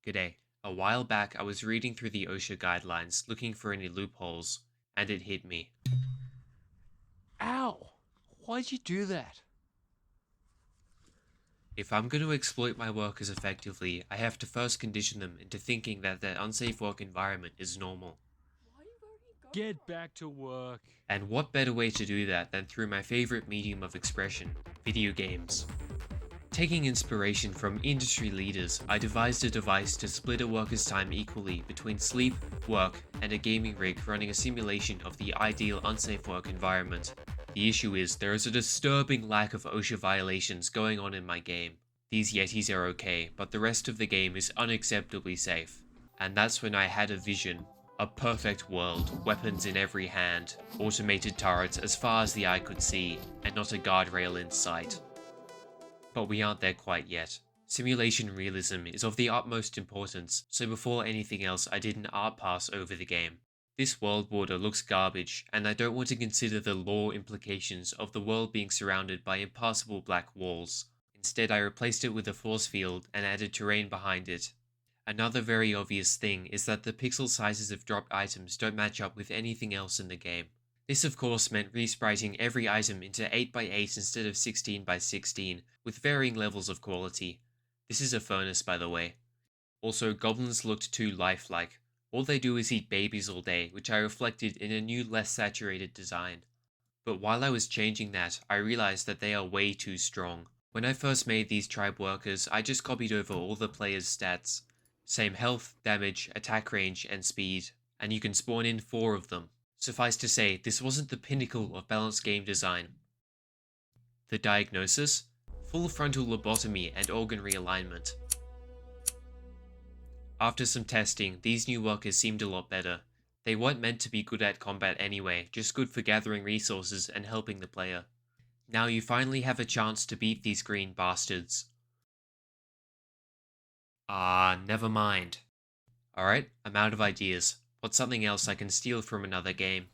G'day. A while back, I was reading through the OSHA guidelines looking for any loopholes, and it hit me. Ow! Why'd you do that? If I'm going to exploit my workers effectively, I have to first condition them into thinking that their unsafe work environment is normal. Get back to work. And what better way to do that than through my favorite medium of expression, video games. Taking inspiration from industry leaders, I devised a device to split a worker's time equally between sleep, work, and a gaming rig running a simulation of the ideal unsafe work environment. The issue is, there is a disturbing lack of OSHA violations going on in my game. These Yetis are okay, but the rest of the game is unacceptably safe. And that's when I had a vision. A perfect world, weapons in every hand, automated turrets as far as the eye could see, and not a guardrail in sight. But we aren't there quite yet. Simulation realism is of the utmost importance, so before anything else I did an art pass over the game. This world border looks garbage, and I don't want to consider the lore implications of the world being surrounded by impassable black walls. Instead, I replaced it with a force field and added terrain behind it. Another very obvious thing is that the pixel sizes of dropped items don't match up with anything else in the game. This of course meant respriting every item into 8x8 instead of 16x16, with varying levels of quality. This is a furnace, by the way. Also, goblins looked too lifelike. All they do is eat babies all day, which I reflected in a new, less saturated design. But while I was changing that, I realized that they are way too strong. When I first made these tribe workers, I just copied over all the players' stats. Same health, damage, attack range, and speed, and you can spawn in 4 of them. Suffice to say, this wasn't the pinnacle of balanced game design. The diagnosis? Full frontal lobotomy and organ realignment. After some testing, these new workers seemed a lot better. They weren't meant to be good at combat anyway, just good for gathering resources and helping the player. Now you finally have a chance to beat these green bastards. Never mind. Alright, I'm out of ideas. What's something else I can steal from another game?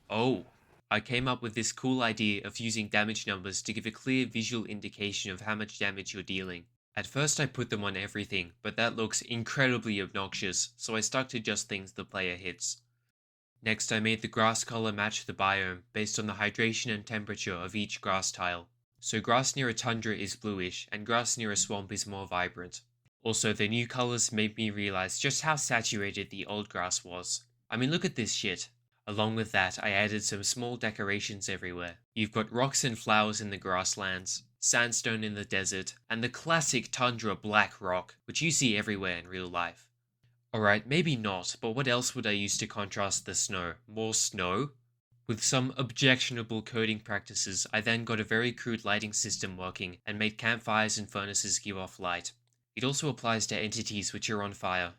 Oh, I came up with this cool idea of using damage numbers to give a clear visual indication of how much damage you're dealing. At first I put them on everything, but that looks incredibly obnoxious, so I stuck to just things the player hits. Next I made the grass color match the biome based on the hydration and temperature of each grass tile. So grass near a tundra is bluish, and grass near a swamp is more vibrant. Also, the new colors made me realize just how saturated the old grass was. I mean, look at this shit. Along with that, I added some small decorations everywhere. You've got rocks and flowers in the grasslands, sandstone in the desert, and the classic tundra black rock, which you see everywhere in real life. Alright, maybe not, but what else would I use to contrast the snow? More snow? With some objectionable coding practices, I then got a very crude lighting system working and made campfires and furnaces give off light. It also applies to entities which are on fire.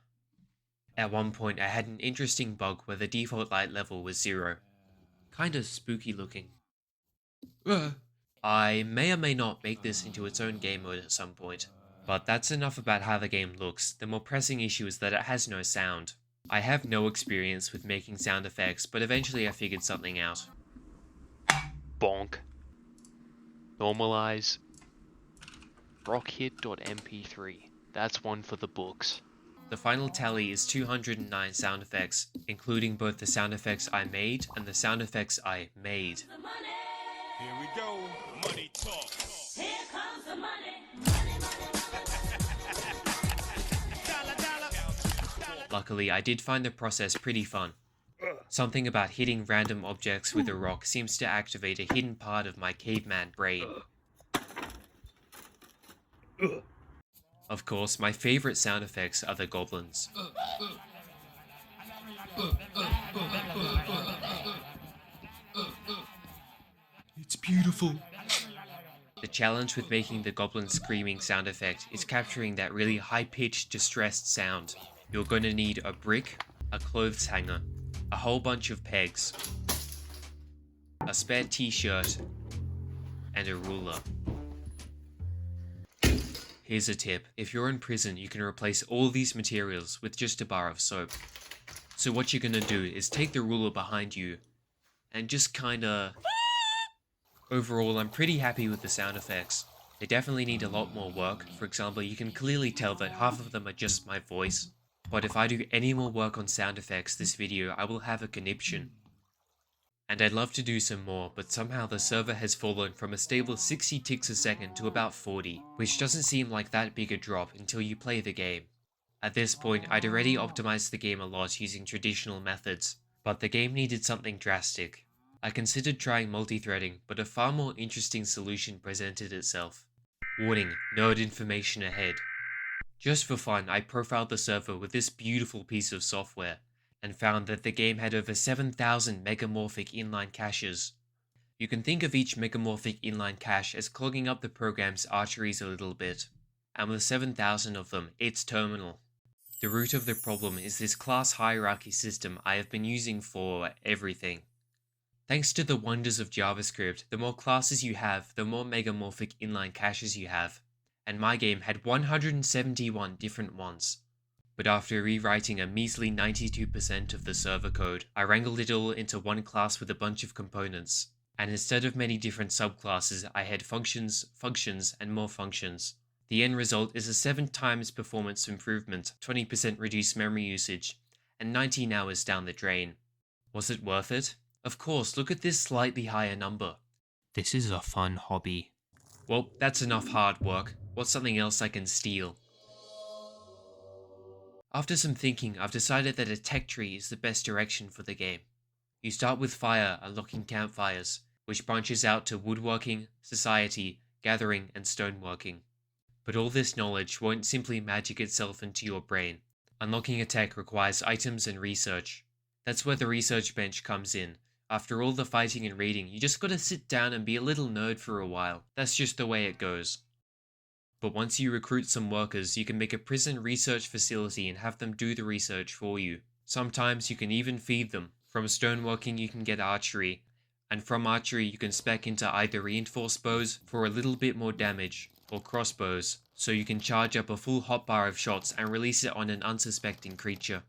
At one point I had an interesting bug where the default light level was 0. Kinda spooky looking. I may or may not make this into its own game mode at some point. But that's enough about how the game looks. The more pressing issue is that it has no sound. I have no experience with making sound effects, but eventually I figured something out. Bonk. Normalize. Rockhit.mp3. That's one for the books. The final tally is 209 sound effects, including both the sound effects I made and the sound effects I made. Here we go. Money talk. Here comes the money. Luckily, I did find the process pretty fun. Something about hitting random objects with a rock seems to activate a hidden part of my caveman brain. Of course, my favorite sound effects are the goblins. It's beautiful. The challenge with making the goblin screaming sound effect is capturing that really high-pitched, distressed sound. You're going to need a brick, a clothes hanger, a whole bunch of pegs, a spare t-shirt, and a ruler. Here's a tip. If you're in prison, you can replace all these materials with just a bar of soap. So what you're gonna do is take the ruler behind you and just kinda... Overall, I'm pretty happy with the sound effects. They definitely need a lot more work. For example, you can clearly tell that half of them are just my voice. But if I do any more work on sound effects this video, I will have a conniption. And I'd love to do some more, but somehow the server has fallen from a stable 60 ticks a second to about 40, which doesn't seem like that big a drop until you play the game. At this point, I'd already optimized the game a lot using traditional methods, but the game needed something drastic. I considered trying multi-threading, but a far more interesting solution presented itself. Warning, nerd information ahead. Just for fun, I profiled the server with this beautiful piece of software, and found that the game had over 7,000 megamorphic inline caches. You can think of each megamorphic inline cache as clogging up the program's arteries a little bit, and with 7,000 of them, it's terminal. The root of the problem is this class hierarchy system I have been using for everything. Thanks to the wonders of JavaScript, the more classes you have, the more megamorphic inline caches you have, and my game had 171 different ones. But after rewriting a measly 92% of the server code, I wrangled it all into one class with a bunch of components, and instead of many different subclasses, I had functions, functions, and more functions. The end result is a 7 times performance improvement, 20% reduced memory usage, and 19 hours down the drain. Was it worth it? Of course, look at this slightly higher number. This is a fun hobby. Well, that's enough hard work. What's something else I can steal? After some thinking, I've decided that a tech tree is the best direction for the game. You start with fire, unlocking campfires, which branches out to woodworking, society, gathering, and stoneworking. But all this knowledge won't simply magic itself into your brain. Unlocking a tech requires items and research. That's where the research bench comes in. After all the fighting and reading, you just gotta sit down and be a little nerd for a while. That's just the way it goes. But once you recruit some workers, you can make a prison research facility and have them do the research for you. Sometimes you can even feed them. From stoneworking you can get archery, and from archery you can spec into either reinforced bows for a little bit more damage, or crossbows, so you can charge up a full hotbar of shots and release it on an unsuspecting creature.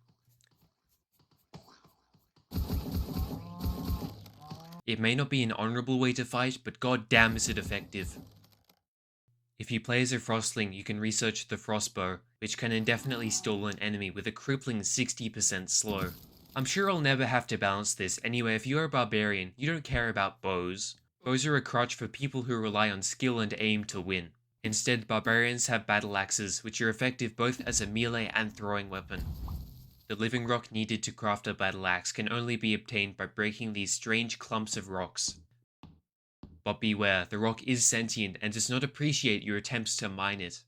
It may not be an honourable way to fight, but god damn is it effective. If you play as a frostling, you can research the frostbow, which can indefinitely stall an enemy with a crippling 60% slow. I'm sure I'll never have to balance this. Anyway, if you're a barbarian, you don't care about bows. Bows are a crutch for people who rely on skill and aim to win. Instead, barbarians have battle axes, which are effective both as a melee and throwing weapon. The living rock needed to craft a battle axe can only be obtained by breaking these strange clumps of rocks. But beware, the rock is sentient and does not appreciate your attempts to mine it.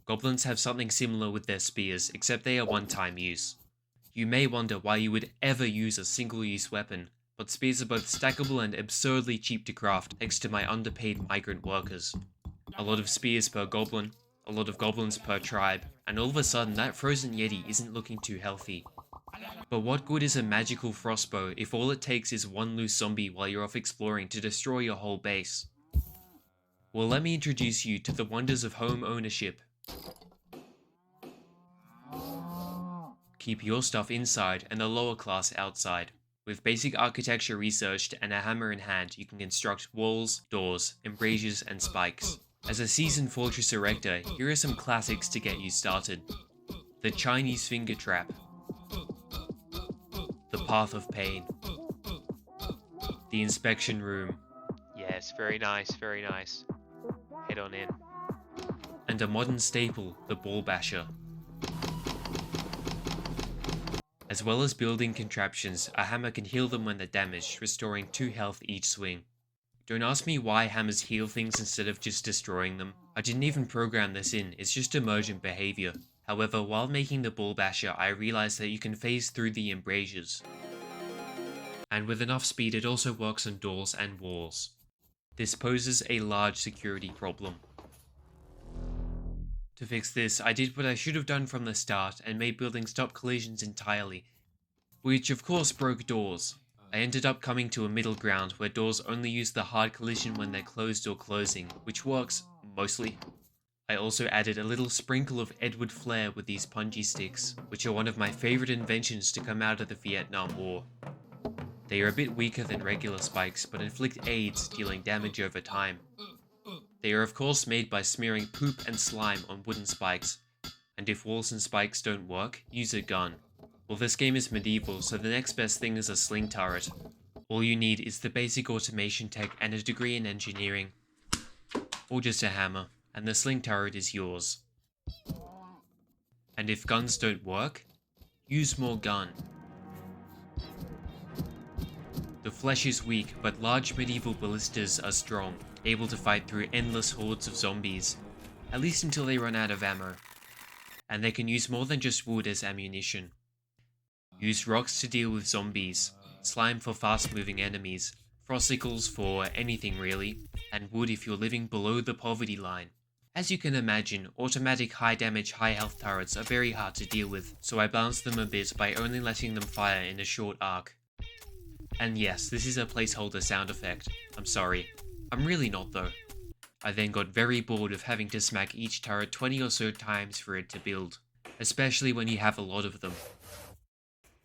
Goblins have something similar with their spears, except they are one-time use. You may wonder why you would ever use a single-use weapon, but spears are both stackable and absurdly cheap to craft thanks to my underpaid migrant workers. A lot of spears per goblin, a lot of goblins per tribe, and all of a sudden that frozen yeti isn't looking too healthy. But what good is a magical frostbow if all it takes is one loose zombie while you're off exploring to destroy your whole base? Well, let me introduce you to the wonders of home ownership. Keep your stuff inside and the lower class outside. With basic architecture researched and a hammer in hand, you can construct walls, doors, embrasures, and spikes. As a seasoned fortress erector, here are some classics to get you started. The Chinese finger trap. The path of pain. The inspection room. Yes, very nice, very nice. Head on in. And a modern staple, the ball basher. As well as building contraptions, a hammer can heal them when they're damaged, restoring 2 health each swing. Don't ask me why hammers heal things instead of just destroying them. I didn't even program this in, it's just emergent behavior. However, while making the ball basher, I realized that you can phase through the embrasures. And with enough speed, it also works on doors and walls. This poses a large security problem. To fix this, I did what I should have done from the start and made buildings stop collisions entirely, which of course broke doors. I ended up coming to a middle ground where doors only use the hard collision when they're closed or closing, which works, mostly. I also added a little sprinkle of Edward Flair with these punji sticks, which are one of my favourite inventions to come out of the Vietnam War. They are a bit weaker than regular spikes, but inflict aids, dealing damage over time. They are of course made by smearing poop and slime on wooden spikes, and if walls and spikes don't work, use a gun. Well, this game is medieval, so the next best thing is a sling turret. All you need is the basic automation tech and a degree in engineering, or just a hammer, and the sling turret is yours. And if guns don't work, use more gun. The flesh is weak, but large medieval ballistas are strong, able to fight through endless hordes of zombies, at least until they run out of ammo. And they can use more than just wood as ammunition. Use rocks to deal with zombies, slime for fast-moving enemies, frosticles for anything really, and wood if you're living below the poverty line. As you can imagine, automatic high damage, high health turrets are very hard to deal with, so I balanced them a bit by only letting them fire in a short arc. And yes, this is a placeholder sound effect. I'm sorry. I'm really not though. I then got very bored of having to smack each turret 20 or so times for it to build, especially when you have a lot of them.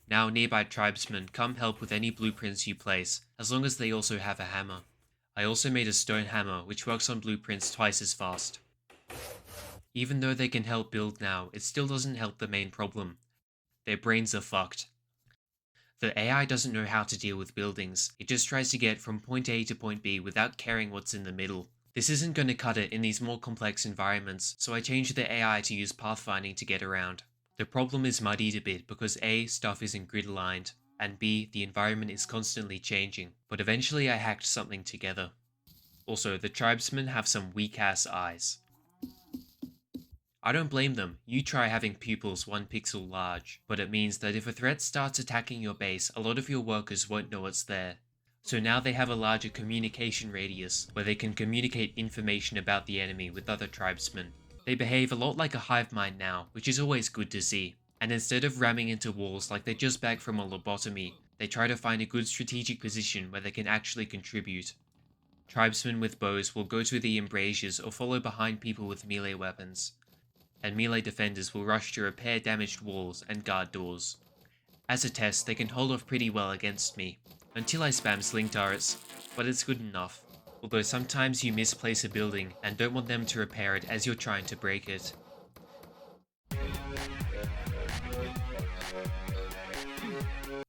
Now nearby tribesmen come help with any blueprints you place, as long as they also have a hammer. I also made a stone hammer which works on blueprints twice as fast. Even though they can help build now, it still doesn't help the main problem. Their brains are fucked. The AI doesn't know how to deal with buildings, it just tries to get from point A to point B without caring what's in the middle. This isn't going to cut it in these more complex environments, so I changed the AI to use pathfinding to get around. The problem is muddied a bit because A, stuff isn't grid aligned, and B, the environment is constantly changing, but eventually I hacked something together. Also, the tribesmen have some weak ass eyes. I don't blame them, you try having pupils 1 pixel large, but it means that if a threat starts attacking your base, a lot of your workers won't know it's there. So now they have a larger communication radius, where they can communicate information about the enemy with other tribesmen. They behave a lot like a hive mind now, which is always good to see. And instead of ramming into walls like they're just back from a lobotomy, they try to find a good strategic position where they can actually contribute. Tribesmen with bows will go to the embrasures or follow behind people with melee weapons, and melee defenders will rush to repair damaged walls and guard doors. As a test, they can hold off pretty well against me, until I spam sling turrets, but it's good enough. Although sometimes you misplace a building and don't want them to repair it as you're trying to break it.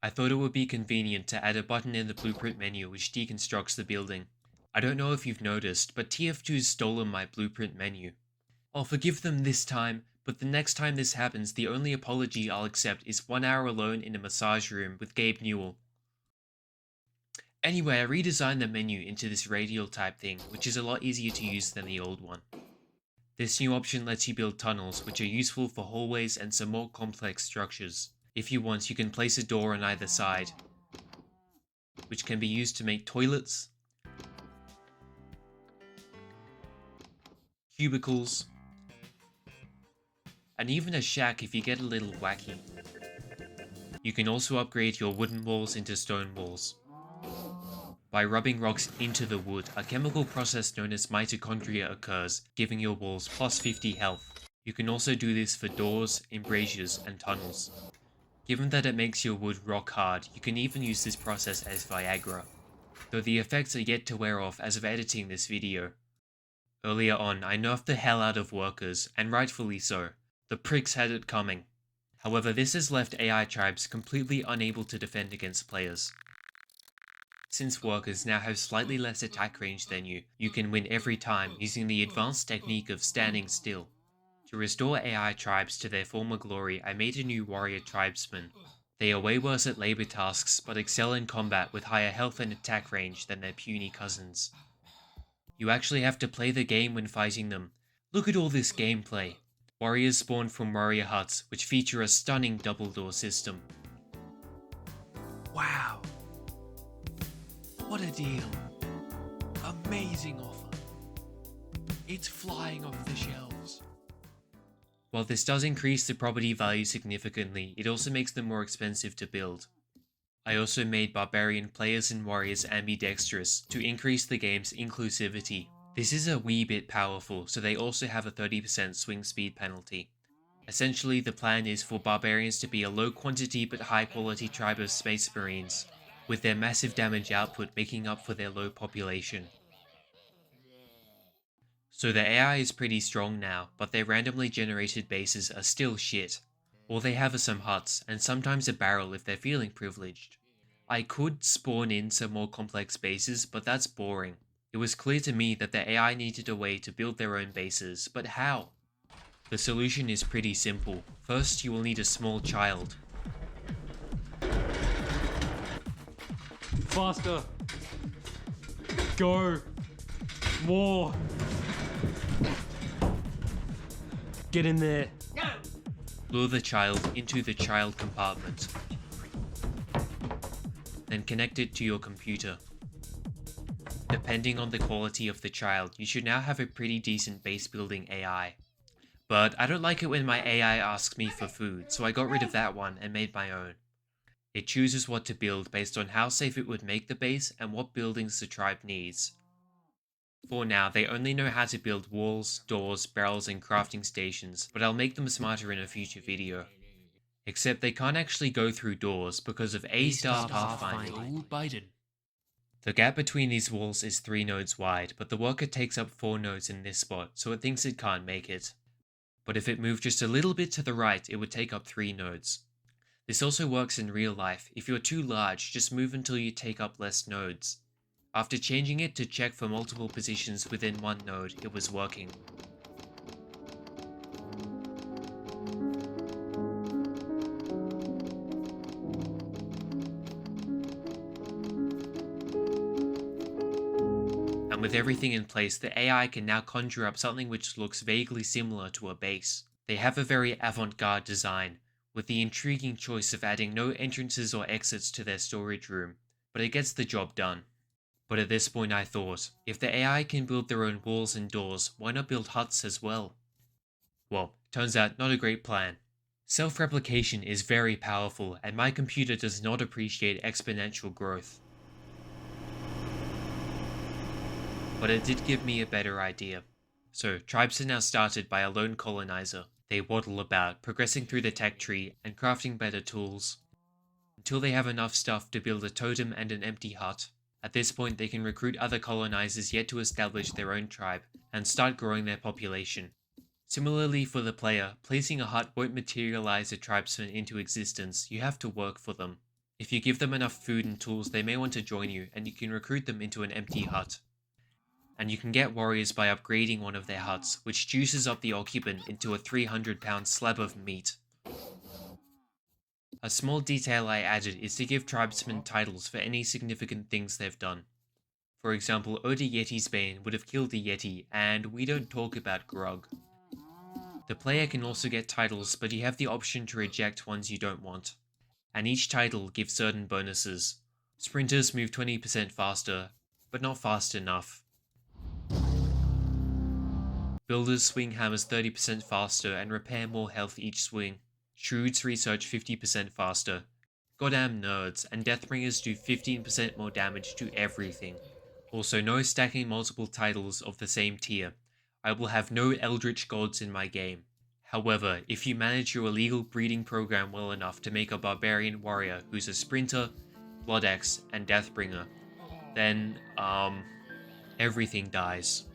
I thought it would be convenient to add a button in the blueprint menu which deconstructs the building. I don't know if you've noticed, but TF2's stolen my blueprint menu. I'll forgive them this time, but the next time this happens, the only apology I'll accept is 1 hour alone in a massage room with Gabe Newell. Anyway, I redesigned the menu into this radial type thing, which is a lot easier to use than the old one. This new option lets you build tunnels, which are useful for hallways and some more complex structures. If you want, you can place a door on either side, which can be used to make toilets, cubicles, and even a shack if you get a little wacky. You can also upgrade your wooden walls into stone walls by rubbing rocks into the wood. A chemical process known as mitochondria occurs, giving your walls plus 50 health. You can also do this for doors, embrasures, and tunnels. Given that it makes your wood rock hard, you can even use this process as Viagra, though the effects are yet to wear off as of editing this video. Earlier on, I nerfed the hell out of workers, and rightfully so. The pricks had it coming. However, this has left AI tribes completely unable to defend against players. Since workers now have slightly less attack range than you, you can win every time using the advanced technique of standing still. To restore AI tribes to their former glory, I made a new warrior tribesman. They are way worse at labor tasks, but excel in combat with higher health and attack range than their puny cousins. You actually have to play the game when fighting them. Look at all this gameplay. Warriors spawn from warrior huts, which feature a stunning double door system. Wow. What a deal. Amazing offer. It's flying off the shelves. While this does increase the property value significantly, it also makes them more expensive to build. I also made barbarian players and warriors ambidextrous to increase the game's inclusivity. This is a wee bit powerful, so they also have a 30% swing speed penalty. Essentially, the plan is for barbarians to be a low quantity but high quality tribe of space marines, with their massive damage output making up for their low population. So the AI is pretty strong now, but their randomly generated bases are still shit. All they have are some huts, and sometimes a barrel if they're feeling privileged. I could spawn in some more complex bases, but that's boring. It was clear to me that the AI needed a way to build their own bases, but how? The solution is pretty simple. First, you will need a small child. Faster! Go! More! Get in there! Lure the child into the child compartment. Then connect it to your computer. Depending on the quality of the child, you should now have a pretty decent base building AI. But I don't like it when my AI asks me for food, so I got rid of that one and made my own. It chooses what to build based on how safe it would make the base and what buildings the tribe needs. For now, they only know how to build walls, doors, barrels, and crafting stations, but I'll make them smarter in a future video. Except they can't actually go through doors because of A-star pathfinding. Old Biden. The gap between these walls is 3 nodes wide, but the worker takes up 4 nodes in this spot, so it thinks it can't make it. But if it moved just a little bit to the right, it would take up 3 nodes. This also works in real life. If you're too large, just move until you take up less nodes. After changing it to check for multiple positions within one node, it was working. And with everything in place, the AI can now conjure up something which looks vaguely similar to a base. They have a very avant-garde design, with the intriguing choice of adding no entrances or exits to their storage room, but it gets the job done. But at this point I thought, if the AI can build their own walls and doors, why not build huts as well? Well, turns out not a great plan. Self-replication is very powerful, and my computer does not appreciate exponential growth. But it did give me a better idea. So, tribes are now started by a lone colonizer. They waddle about, progressing through the tech tree and crafting better tools, until they have enough stuff to build a totem and an empty hut. At this point they can recruit other colonizers yet to establish their own tribe, and start growing their population. Similarly for the player, placing a hut won't materialize a tribesman into existence, you have to work for them. If you give them enough food and tools they may want to join you, and you can recruit them into an empty hut. And you can get warriors by upgrading one of their huts, which juices up the occupant into a 300-pound slab of meat. A small detail I added is to give tribesmen titles for any significant things they've done. For example, Oda Yeti's Bane would have killed a Yeti, and we don't talk about grog. The player can also get titles, but you have the option to reject ones you don't want. And each title gives certain bonuses. Sprinters move 20% faster, but not fast enough. Builders swing hammers 30% faster and repair more health each swing. Shrewds research 50% faster. Goddamn nerds, and Deathbringers do 15% more damage to everything. Also, no stacking multiple titles of the same tier. I will have no Eldritch Gods in my game. However, if you manage your illegal breeding program well enough to make a barbarian warrior who's a sprinter, blood axe, and Deathbringer, then, everything dies.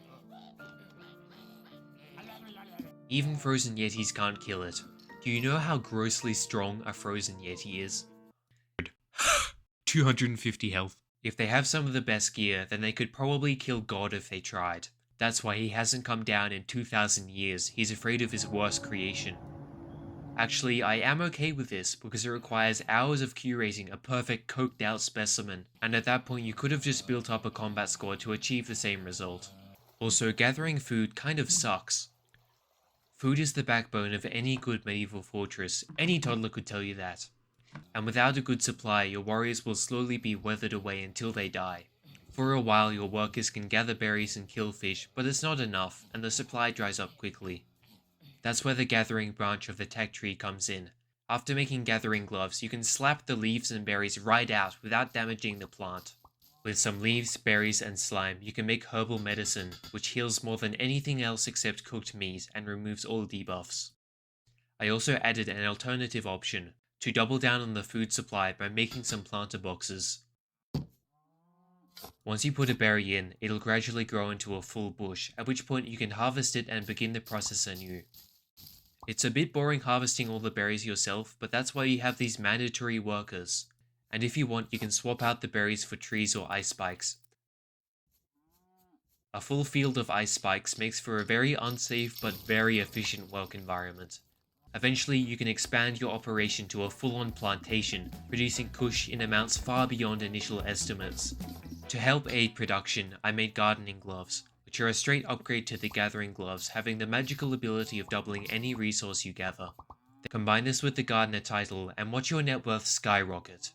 Even frozen yetis can't kill it. Do you know how grossly strong a frozen yeti is? 250 health. If they have some of the best gear, then they could probably kill God if they tried. That's why he hasn't come down in 2,000 years, he's afraid of his worst creation. Actually, I am okay with this, because it requires hours of curating a perfect coked out specimen, and at that point you could have just built up a combat squad to achieve the same result. Also, gathering food kind of sucks. Food is the backbone of any good medieval fortress, any toddler could tell you that. And without a good supply, your warriors will slowly be weathered away until they die. For a while your workers can gather berries and kill fish, but it's not enough, and the supply dries up quickly. That's where the gathering branch of the tech tree comes in. After making gathering gloves, you can slap the leaves and berries right out without damaging the plant. With some leaves, berries, and slime, you can make herbal medicine, which heals more than anything else except cooked meat and removes all debuffs. I also added an alternative option, to double down on the food supply by making some planter boxes. Once you put a berry in, it'll gradually grow into a full bush, at which point you can harvest it and begin the process anew. It's a bit boring harvesting all the berries yourself, but that's why you have these mandatory workers. And if you want, you can swap out the berries for trees or ice spikes. A full field of ice spikes makes for a very unsafe but very efficient work environment. Eventually, you can expand your operation to a full-on plantation, producing kush in amounts far beyond initial estimates. To help aid production, I made gardening gloves, which are a straight upgrade to the gathering gloves, having the magical ability of doubling any resource you gather. Combine this with the gardener title and watch your net worth skyrocket.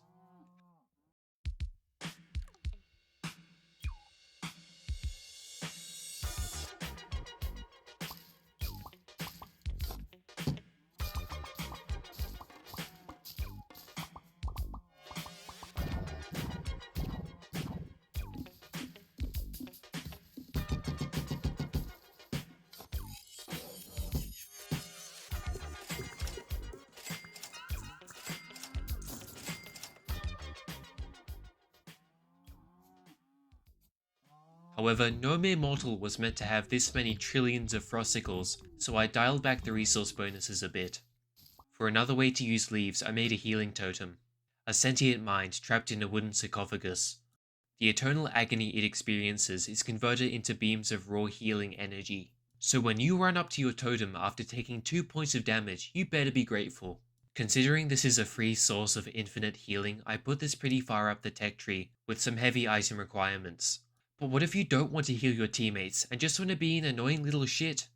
However, no mere mortal was meant to have this many trillions of frosticles, so I dialed back the resource bonuses a bit. For another way to use leaves, I made a healing totem. A sentient mind trapped in a wooden sarcophagus. The eternal agony it experiences is converted into beams of raw healing energy. So when you run up to your totem after taking 2 points of damage, you better be grateful. Considering this is a free source of infinite healing, I put this pretty far up the tech tree, with some heavy item requirements. But what if you don't want to heal your teammates and just want to be an annoying little shit?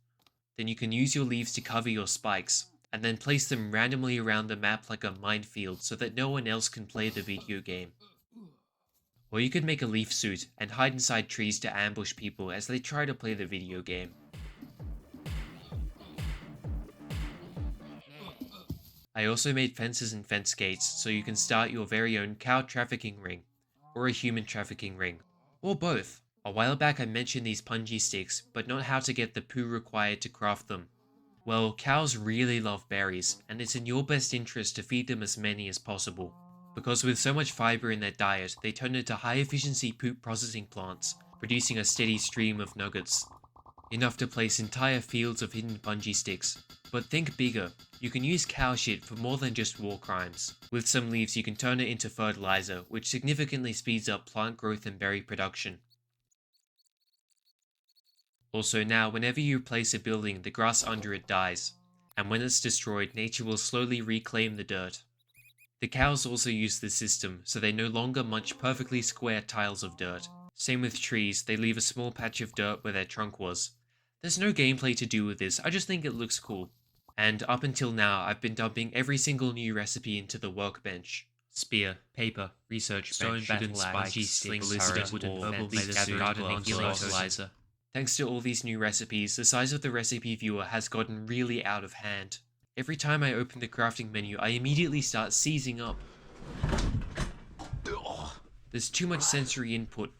Then you can use your leaves to cover your spikes, and then place them randomly around the map like a minefield so that no one else can play the video game. Or you could make a leaf suit and hide inside trees to ambush people as they try to play the video game. I also made fences and fence gates so you can start your very own cow trafficking ring, or a human trafficking ring, or both. A while back I mentioned these punji sticks, but not how to get the poo required to craft them. Well, cows really love berries, and it's in your best interest to feed them as many as possible. Because with so much fiber in their diet, they turn into high-efficiency poop processing plants, producing a steady stream of nuggets. Enough to place entire fields of hidden punji sticks. But think bigger, you can use cow shit for more than just war crimes. With some leaves you can turn it into fertilizer, which significantly speeds up plant growth and berry production. Also now, whenever you replace a building, the grass under it dies, and when it's destroyed, nature will slowly reclaim the dirt. The cows also use this system, so they no longer munch perfectly square tiles of dirt. Same with trees, they leave a small patch of dirt where their trunk was. There's no gameplay to do with this, I just think it looks cool. And up until now, I've been dumping every single new recipe into the workbench. Spear, paper, research, stone, battle axe, slings, turret, wooden, herbal, gardening, fertilizer. Thanks to all these new recipes, the size of the recipe viewer has gotten really out of hand. Every time I open the crafting menu, I immediately start seizing up. There's too much sensory input.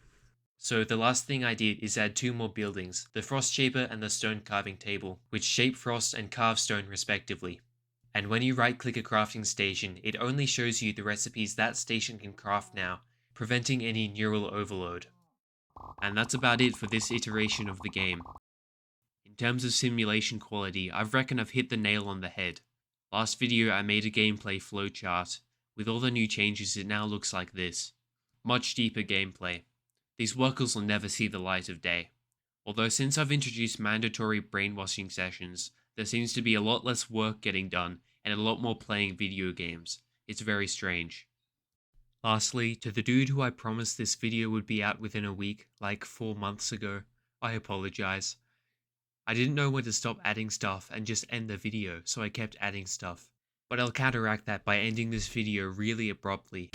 So the last thing I did is add 2 more buildings, the frost shaper and the stone carving table, which shape frost and carve stone respectively. And when you right click a crafting station, it only shows you the recipes that station can craft now, preventing any neural overload. And that's about it for this iteration of the game. In terms of simulation quality, I reckon I've hit the nail on the head. Last video I made a gameplay flowchart. With all the new changes it now looks like this. Much deeper gameplay. These workers will never see the light of day. Although since I've introduced mandatory brainwashing sessions, there seems to be a lot less work getting done and a lot more playing video games. It's very strange. Lastly, to the dude who I promised this video would be out within a week, like 4 months ago, I apologize. I didn't know when to stop adding stuff and just end the video, so I kept adding stuff. But I'll counteract that by ending this video really abruptly.